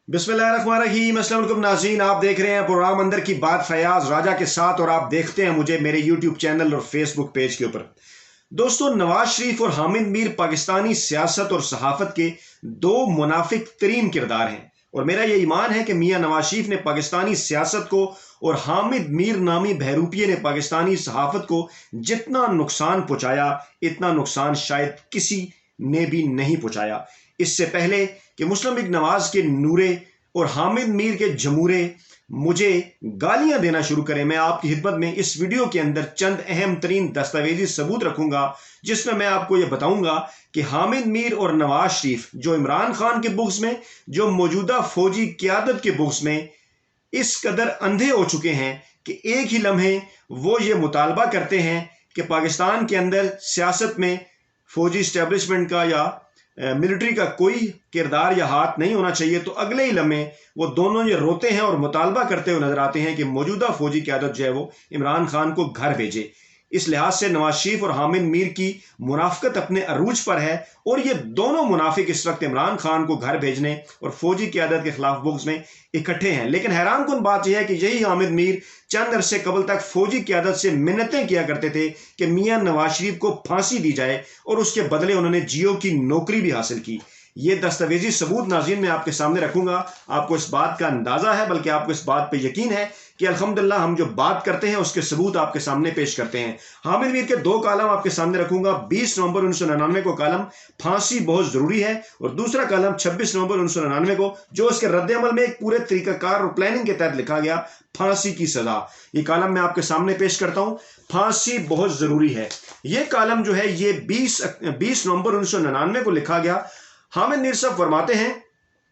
بسم اللہ الرحمن الرحیم۔ السلام علیکم ناظرین، آپ دیکھ رہے ہیں پروگرام اندر کی بات فیاض راجہ کے ساتھ، اور آپ دیکھتے ہیں مجھے میرے یوٹیوب چینل اور فیس بک پیج کے اوپر۔ دوستو، نواز شریف اور حامد میر پاکستانی سیاست اور صحافت کے دو منافق ترین کردار ہیں، اور میرا یہ ایمان ہے کہ میاں نواز شریف نے پاکستانی سیاست کو اور حامد میر نامی بہروپیے نے پاکستانی صحافت کو جتنا نقصان پہنچایا اتنا نقصان شاید کسی نے بھی نہیں پہنچایا۔ اس سے پہلے کہ مسلم لیگ نواز کے نورے اور حامد میر کے جمورے مجھے گالیاں دینا شروع کریں، میں آپ کی خدمت میں اس ویڈیو کے اندر چند اہم ترین دستاویزی ثبوت رکھوں گا، جس میں آپ کو یہ بتاؤں گا کہ حامد میر اور نواز شریف جو عمران خان کے بغض میں، جو موجودہ فوجی قیادت کے بغض میں اس قدر اندھے ہو چکے ہیں کہ ایک ہی لمحے وہ یہ مطالبہ کرتے ہیں کہ پاکستان کے اندر سیاست میں فوجی اسٹیبلشمنٹ کا یا ملٹری کا کوئی کردار یا ہاتھ نہیں ہونا چاہیے، تو اگلے ہی لمحے وہ دونوں یہ روتے ہیں اور مطالبہ کرتے ہوئے نظر آتے ہیں کہ موجودہ فوجی قیادت جو ہے وہ عمران خان کو گھر بھیجے۔ اس لحاظ سے نواز شریف اور حامد میر کی منافقت اپنے عروج پر ہے، اور یہ دونوں منافق اس وقت عمران خان کو گھر بھیجنے اور فوجی قیادت کے خلاف بغض میں اکٹھے ہیں۔ لیکن حیران کن بات یہ ہے کہ یہی حامد میر چند عرصے قبل تک فوجی قیادت سے منتیں کیا کرتے تھے کہ میاں نواز شریف کو پھانسی دی جائے، اور اس کے بدلے انہوں نے جیو کی نوکری بھی حاصل کی۔ یہ دستاویزی ثبوت ناظرین میں آپ کے سامنے رکھوں گا، آپ کو اس بات کا اندازہ ہے، بلکہ آپ کو اس بات پہ یقین ہے کہ الحمدللہ ہم جو بات کرتے ہیں اس کے ثبوت آپ کے سامنے پیش کرتے ہیں۔ حامد میر کے دو کالم آپ کے سامنے رکھوں گا۔ 20 نومبر 1999 کو کالم پھانسی بہت ضروری ہے، اور دوسرا کالم 26 نومبر 1999 کو جو اس کے رد عمل میں ایک پورے طریقہ کار اور پلاننگ کے تحت لکھا گیا، پھانسی کی سزا۔ یہ کالم میں آپ کے سامنے پیش کرتا ہوں، پھانسی بہت ضروری ہے۔ یہ کالم جو ہے یہ 20 نومبر 1999 کو لکھا گیا۔ حامد میر صاحب فرماتے ہیں،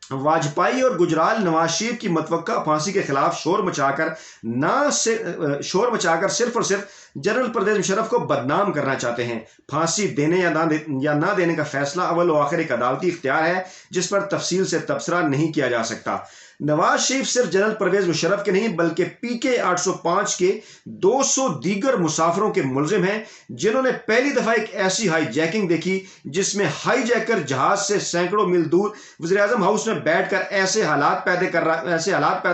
واجپئی اور گجرال نواز شریف کی متوقع پھانسی کے خلاف شور مچا کر صرف اور صرف جنرل پرویز مشرف کو بدنام کرنا چاہتے ہیں۔ پھانسی دینے یا نہ دینے کا فیصلہ اول و آخر ایک عدالتی اختیار ہے، جس پر تفصیل سے تبصرہ نہیں کیا جا سکتا۔ نواز شریف صرف جنرل پرویز مشرف کے نہیں بلکہ PK 805 کے 200 دیگر مسافروں کے ملزم ہیں، جنہوں نے پہلی دفعہ ایک ایسی ہائی جیکنگ دیکھی جس میں ہائی جیکر جہاز سے سینکڑوں میل دور وزیراعظم ہاؤس میں بیٹھ کر ایسے حالات پیدا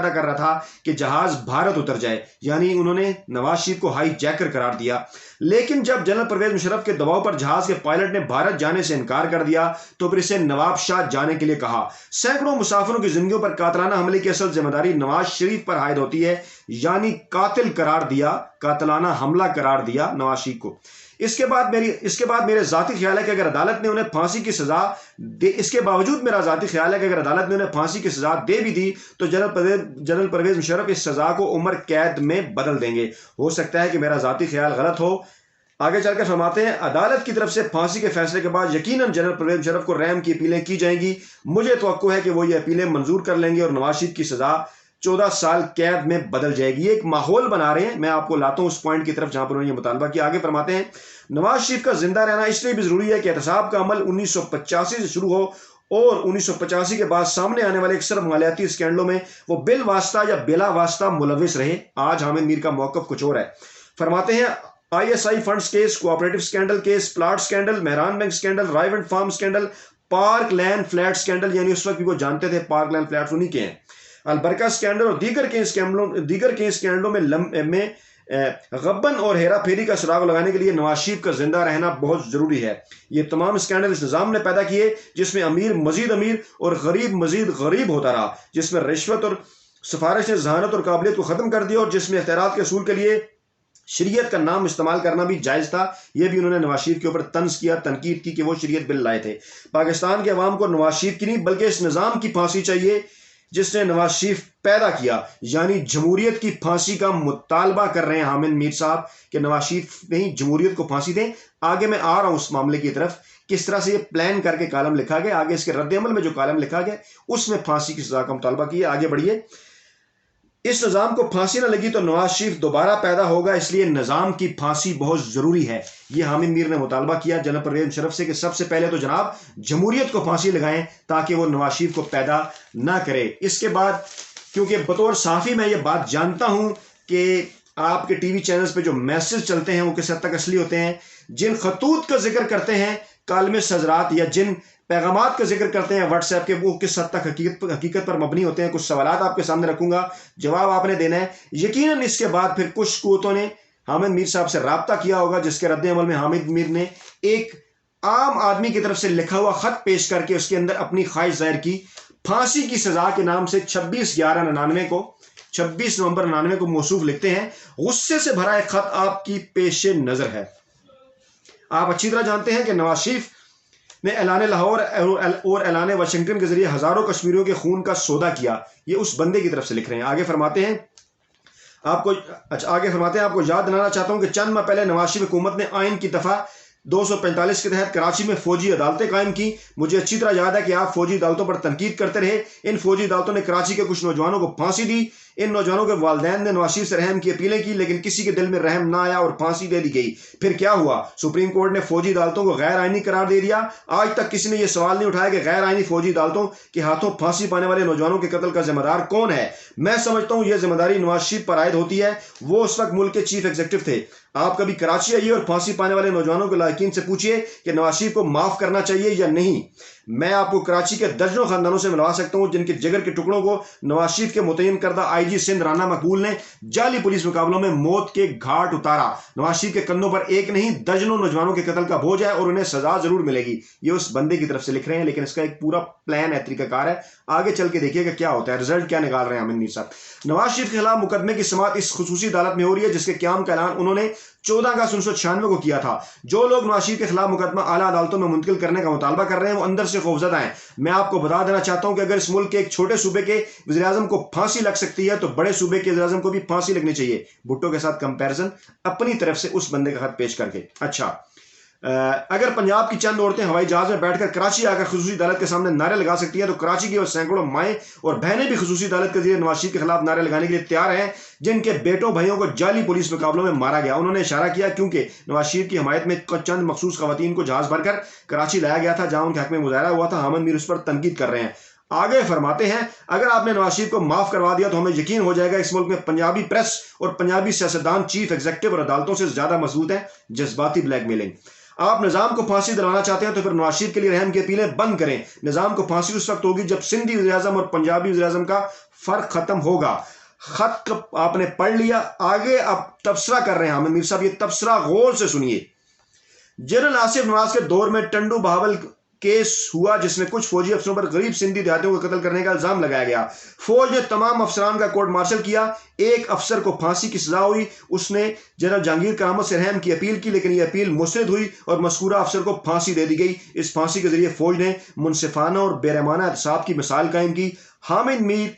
کر رہا تھا کہ جہاز بھارت اتر جائے، یعنی انہوں نے نواز شریف کو ہائی جیکر قرار دیا۔ لیکن جب جنرل پرویز مشرف کے دباؤ پر جہاز کے پائلٹ نے بھارت جانے سے انکار کر دیا تو پھر اسے نواب شاہ جانے کے لیے کہا۔ سینکڑوں مسافروں کی زندگیوں پر قاتلانہ حملے کی اصل ذمہ داری نواز شریف پر عائد ہوتی ہے، یعنی قاتلانہ حملہ قرار دیا نواز شریف کو۔ اس کے بعد میرے ذاتی خیال ہے کہ اگر عدالت نے انہیں پھانسی کی سزا دے بھی دی تو جنرل پرویز مشرف اس سزا کو عمر قید میں بدل دیں گے۔ ہو سکتا ہے کہ میرا ذاتی خیال غلط ہو۔ آگے چل کر فرماتے ہیں، عدالت کی طرف سے پھانسی کے فیصلے کے بعد یقیناً جنرل پرویز مشرف کو رحم کی اپیلیں کی جائیں گی۔ مجھے توقع ہے کہ وہ یہ اپیلیں منظور کر لیں گے اور نواز شریف کی سزا 14 سال قید میں بدل جائے گی۔ یہ ایک ماحول بنا رہے ہیں، میں آپ کو لاتا ہوں اس پوائنٹ کی طرف جہاں پر انہوں نے یہ مطالبہ کیا۔ آگے فرماتے ہیں، نواز شریف کا زندہ رہنا اس لیے بھی ضروری ہے کہ احتساب کا عمل 1985 سے شروع ہو، اور 1985 کے بعد سامنے آنے والے اکثر مالیاتی اسکینڈلوں میں وہ بالواسطہ یا بلا واسطہ ملوث رہے۔ آج حامد میر کا موقف کچھ اور ہے۔ فرماتے ہیں، ISI funds case, cooperative scandal case, plot scandal, Mehran bank scandal, رائیو and farm scandal, park land flat scandal, یعنی اس وقت بھی وہ جانتے تھے پارک لینڈ فلیٹس انہی کے ہیں، البرکہ اسکینڈل اور دیگر کے اسکینڈلوں میں غبن اور ہیرا پھیری کا سراغ لگانے کے لیے نواز شریف کا زندہ رہنا بہت ضروری ہے۔ یہ تمام اسکینڈل اس نظام نے پیدا کیے جس میں امیر مزید امیر اور غریب مزید غریب ہوتا رہا، جس میں رشوت اور سفارش نے ذہانت اور قابلیت کو ختم کر دیا، اور جس میں اختیارات کے اصول کے لیے شریعت کا نام استعمال کرنا بھی جائز تھا۔ یہ بھی انہوں نے نواز شریف کے اوپر طنز کیا، تنقید کی کہ وہ شریعت بل لائے تھے۔ پاکستان کے عوام کو نواز شریف کی نہیں بلکہ اس نظام کی پھانسی چاہیے جس نے نواز شریف پیدا کیا، یعنی جمہوریت کی پھانسی کا مطالبہ کر رہے ہیں حامد میر صاحب کہ نواز شریف نہیں جمہوریت کو پھانسی دیں۔ آگے میں آ رہا ہوں اس معاملے کی طرف، کس طرح سے یہ پلان کر کے کالم لکھا گیا۔ آگے اس کے رد عمل میں جو کالم لکھا گیا اس میں پھانسی کی سزا کا مطالبہ کیا۔ آگے بڑھیے، اس نظام کو پھانسی نہ لگی تو نواز شریف دوبارہ پیدا ہوگا، اس لیے نظام کی پھانسی بہت ضروری ہے۔ یہ حامد میر نے مطالبہ کیا جنرل پرویز مشرف سے کہ سب سے پہلے تو جناب جمہوریت کو پھانسی لگائیں تاکہ وہ نواز شریف کو پیدا نہ کرے۔ اس کے بعد کیونکہ بطور صحافی میں یہ بات جانتا ہوں کہ آپ کے ٹی وی چینلز پہ جو میسج چلتے ہیں وہ کس حد تک اصلی ہوتے ہیں، جن خطوط کا ذکر کرتے ہیں کالمس حضرات یا جن پیغامات کا ذکر کرتے ہیں واٹس ایپ کے، وہ کس حد تک حقیقت پر مبنی ہوتے ہیں؟ کچھ سوالات آپ کے سامنے رکھوں گا، جواب آپ نے دینا ہے۔ یقیناً اس کے بعد پھر کچھ قوتوں نے حامد میر صاحب سے رابطہ کیا ہوگا، جس کے رد عمل میں حامد میر نے ایک عام آدمی کی طرف سے لکھا ہوا خط پیش کر کے اس کے اندر اپنی خواہش ظاہر کی۔ پھانسی کی سزا کے نام سے 26 نومبر 99 کو موصوف لکھتے ہیں۔ غصے سے بھرا ایک خط آپ کی پیش نظر ہے۔ آپ اچھی طرح جانتے ہیں کہ نواز شریف نے اعلان لاہور اور اعلان واشنگٹن کے ذریعے ہزاروں کشمیریوں کے خون کا سودا کیا۔ یہ اس بندے کی طرف سے لکھ رہے ہیں۔ آگے فرماتے ہیں آپ کو یاد دلانا چاہتا ہوں کہ چند ماہ پہلے نواز شریف حکومت نے آئین کی دفعہ 245 کے تحت کراچی میں فوجی عدالتیں قائم کی۔ مجھے اچھی طرح یاد ہے کہ آپ فوجی عدالتوں پر تنقید کرتے رہے۔ ان فوجی عدالتوں نے کراچی کے کچھ نوجوانوں کو پھانسی دی۔ ان نوجوانوں کے والدین نے نواز شریف سے رحم کی اپیلیں کی، لیکن کسی کے دل میں رحم نہ آیا اور پھانسی دے دی گئی۔ پھر کیا ہوا؟ سپریم کورٹ نے فوجی عدالتوں کو غیر آئینی قرار دے دیا۔ آج تک کسی نے یہ سوال نہیں اٹھایا کہ غیر آئینی فوجی عدالتوں کے ہاتھوں پھانسی پانے والے نوجوانوں کے قتل کا ذمہ دار کون ہے؟ میں سمجھتا ہوں یہ ذمہ داری نواز شریف پر عائد ہوتی ہے۔ وہ اس وقت ملک کے چیف ایگزیکٹو تھے۔ آپ کبھی کراچی آئیے اور پھانسی پانے والے نوجوانوں کے لائقین سے پوچھئے کہ نواز شریف کو معاف کرنا چاہیے یا نہیں۔ میں آپ کو کراچی کے درجنوں خاندانوں سے ملوا سکتا ہوں جن کے جگر کے ٹکڑوں کو نواز شریف کے متعین کردہ آئی جی سندھ رانا مقبول نے جعلی پولیس مقابلوں میں موت کے گھاٹ اتارا۔ نواز شریف کے کندھوں پر ایک نہیں درجنوں نوجوانوں کے قتل کا بوجھ ہے اور انہیں سزا ضرور ملے گی۔ یہ اس بندے کی طرف سے لکھ رہے ہیں، لیکن اس کا ایک پورا پلان ہے، طریقہ کار ہے۔ آگے چل کے دیکھیے گا کیا ہوتا ہے، رزلٹ کیا نکال رہے ہیں حامد میر صاحب۔ نواز شریف کے خلاف مقدمے کی سماعت اس خصوصی عدالت میں ہو رہی ہے جس کے قیام کا اعلان انہوں نے 14 اگست 1996 کو کیا تھا۔ جو لوگ نواز شریف کے خلاف مقدمہ اعلیٰ عدالتوں میں منتقل کرنے کا مطالبہ کر رہے ہیں وہ اندر سے خوفزدہ ہیں۔ میں آپ کو بتا دینا چاہتا ہوں کہ اگر اس ملک کے ایک چھوٹے صوبے کے وزیر اعظم کو پھانسی لگ سکتی ہے تو بڑے صوبے کے وزیر اعظم کو بھی پھانسی لگنی چاہیے۔ بھٹو کے ساتھ کمپیرزن اپنی طرف سے اس بندے کا خط پیش کر کے۔ اچھا، اگر پنجاب کی چند عورتیں ہوائی جہاز میں بیٹھ کر کراچی آ کر خصوصی عدالت کے سامنے نعرے لگا سکتی ہیں تو کراچی کی وہ سینکڑوں مائیں اور بہنیں بھی خصوصی عدالت کے ذریعے نواز شریف کے خلاف نعرے لگانے کے لیے تیار ہیں جن کے بیٹوں بھائیوں کو جعلی پولیس مقابلوں میں مارا گیا۔ انہوں نے اشارہ کیا کیونکہ نواز شریف کی حمایت میں چند مخصوص خواتین کو جہاز بھر کر کراچی لایا گیا تھا جہاں ان کے حق میں مظاہرہ ہوا تھا۔ حامد میر اس پر تنقید کر رہے ہیں۔ آگے فرماتے ہیں اگر آپ نے نواز شریف کو معاف کروا دیا تو ہمیں یقین ہو جائے گا اس ملک میں پنجابی پریس اور پنجابی سیاستدان چیف ایگزیکٹو اور عدالتوں سے زیادہ مضبوط ہیں۔ جذباتی بلیک میلنگ۔ آپ نظام کو پھانسی دلانا چاہتے ہیں تو پھر نواز شریف کے لیے رحم کی اپیلیں بند کریں۔ نظام کو پھانسی اس وقت ہوگی جب سندھی وزیر اعظم اور پنجابی وزیر اعظم کا فرق ختم ہوگا۔ خط آپ نے پڑھ لیا، آگے اب تبصرہ کر رہے ہیں حامد میر صاحب، یہ تبصرہ غور سے سنیے۔ جنرل آصف نواز کے دور میں ٹنڈو بہاول کیس ہوا جس میں کچھ فوجی افسروں پر غریب سندھی دیہاتیوں کو قتل کرنے کا الزام لگایا گیا۔ فوج نے تمام افسران کا کورٹ مارشل کیا۔ ایک افسر کو پھانسی کی سزا ہوئی، اس نے جنرل جہانگیر کرامت سے رحم کی اپیل کی لیکن یہ اپیل مسترد ہوئی اور مذکورہ افسر کو پھانسی دے دی گئی۔ اس پھانسی کے ذریعے فوج نے منصفانہ اور بےرحمانہ احتساب کی مثال قائم کی۔ حامد میر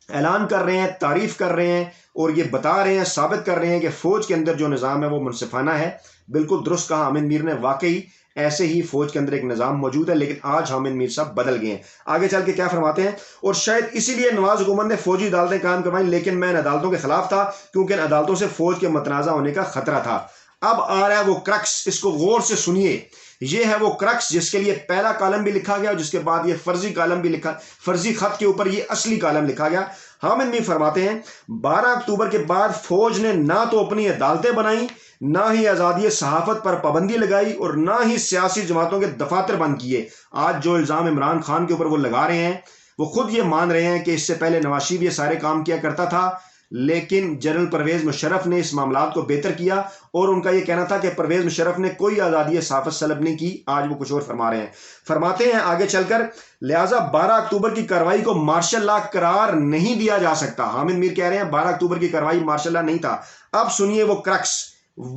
اعلان کر رہے ہیں، تعریف کر رہے ہیں اور یہ بتا رہے ہیں، ثابت کر رہے ہیں کہ فوج کے اندر جو نظام ہے وہ منصفانہ ہے۔ بالکل درست کہا حامد میر نے، واقعی ایسے ہی فوج کے اندر ایک نظام موجود ہے، لیکن آج حامد میر صاحب بدل گئے ہیں۔ آگے چل کے کیا فرماتے ہیں، اور شاید اسی لیے نواز حکومت نے فوجی عدالتیں قائم کروائیں لیکن میں ان عدالتوں کے خلاف تھا کیونکہ ان عدالتوں سے فوج کے متنازع ہونے کا خطرہ تھا۔ اب آ رہا ہے وہ کرکس، اس کو غور سے سنیے۔ یہ ہے وہ کرکس جس کے لیے پہلا کالم بھی لکھا گیا اور جس کے بعد یہ فرضی کالم بھی لکھا، فرضی خط کے اوپر یہ اصلی کالم لکھا گیا۔ حامد میر فرماتے ہیں 12 اکتوبر کے بعد فوج نے نہ تو اپنی عدالتیں بنائیں، نہ ہی آزادی صحافت پر پابندی لگائی اور نہ ہی سیاسی جماعتوں کے دفاتر بند کیے۔ آج جو الزام عمران خان کے اوپر وہ لگا رہے ہیں وہ خود یہ مان رہے ہیں کہ اس سے پہلے نواز شریف یہ سارے کام کیا کرتا تھا، لیکن جنرل پرویز مشرف نے اس معاملات کو بہتر کیا اور ان کا یہ کہنا تھا کہ پرویز مشرف نے کوئی آزادی صحافت سلب نہیں کی۔ آج وہ کچھ اور فرما رہے ہیں۔ فرماتے ہیں آگے چل کر لہٰذا 12 اکتوبر کی کارروائی کو مارشل لا قرار نہیں دیا جا سکتا۔ حامد میر کہہ رہے ہیں 12 اکتوبر کی کارروائی مارشل لا نہیں تھا۔ اب سنیے وہ کرکس،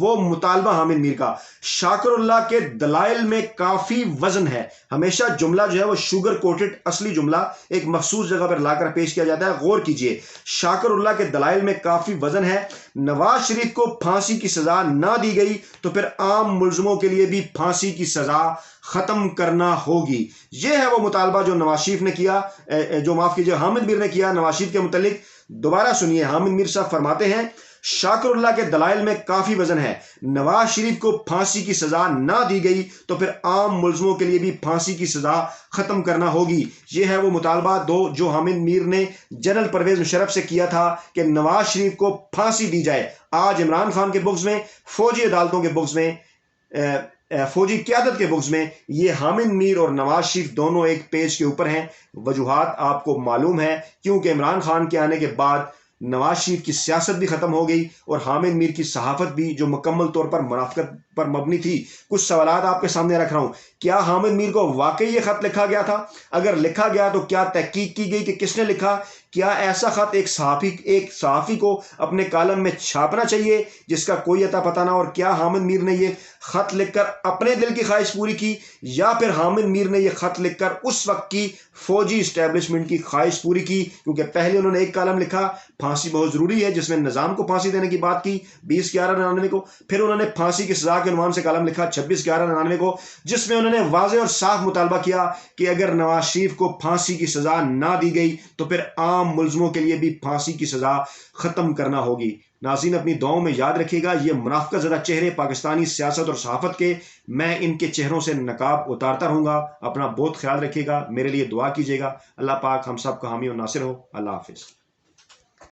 وہ مطالبہ حامد میر کا۔ شاکر اللہ کے دلائل میں کافی وزن ہے۔ ہمیشہ جملہ جو ہے وہ شوگر کوٹڈ اصلی جملہ ایک مخصوص جگہ پر لا کر پیش کیا جاتا ہے، غور کیجئے۔ شاکر اللہ کے دلائل میں کافی وزن ہے۔ نواز شریف کو پھانسی کی سزا نہ دی گئی تو پھر عام ملزموں کے لیے بھی پھانسی کی سزا ختم کرنا ہوگی۔ یہ ہے وہ مطالبہ جو نواز شریف نے کیا، جو معاف کیجئے حامد میر نے کیا نواز شریف کے متعلق۔ دوبارہ سنیے، حامد میر صاحب فرماتے ہیں شاکر اللہ کے دلائل میں کافی وزن ہے۔ نواز شریف کو پھانسی کی سزا نہ دی گئی تو پھر عام ملزموں کے لیے بھی پھانسی کی سزا ختم کرنا ہوگی۔ یہ ہے وہ مطالبہ جو حامد میر نے جنرل پرویز مشرف سے کیا تھا کہ نواز شریف کو پھانسی دی جائے۔ آج عمران خان کے بغض میں، فوجی عدالتوں کے بغض میں فوجی قیادت کے بغض میں یہ حامد میر اور نواز شریف دونوں ایک پیج کے اوپر ہیں۔ وجوہات آپ کو معلوم ہے، کیونکہ عمران خان کے آنے کے بعد نواز شریف کی سیاست بھی ختم ہو گئی اور حامد میر کی صحافت بھی جو مکمل طور پر منافقت پر مبنی تھی۔ کچھ سوالات آپ کے سامنے رکھ رہا ہوں۔ کیا حامد میر کو واقعی یہ خط لکھا گیا تھا؟ اگر لکھا گیا تو کیا تحقیق کی گئی کہ کس نے لکھا؟ کیا ایسا خط ایک صحافی کو اپنے کالم میں چھاپنا چاہیے جس کا کوئی اتا پتہ نہ؟ اور کیا حامد میر نے یہ خط لکھ کر اپنے دل کی خواہش پوری کی، یا پھر حامد میر نے یہ خط لکھ کر اس وقت کی فوجی اسٹیبلشمنٹ کی خواہش پوری کی؟ کیونکہ پہلے انہوں نے ایک کالم لکھا پھانسی بہت ضروری ہے، جس میں نظام کو پھانسی دینے کی بات کی 20/11/99 کو، پھر انہوں نے پھانسی کی سزا کے عنوان سے کالم لکھا 26/11/99 کو، جس میں انہوں نے واضح اور صاف مطالبہ کیا کہ اگر نواز شریف کو پھانسی کی سزا نہ دی گئی تو پھر عام ملزموں کے لیے بھی پھانسی کی سزا ختم کرنا ہوگی۔ ناظرین اپنی دعاؤں میں یاد رکھیے گا، یہ منافقت زدہ چہرے پاکستانی سیاست اور صحافت کے، میں ان کے چہروں سے نقاب اتارتا رہوں گا۔ اپنا بہت خیال رکھیے گا، میرے لیے دعا کیجیے گا۔ اللہ پاک ہم سب کا حامی و ناصر ہو۔ اللہ حافظ۔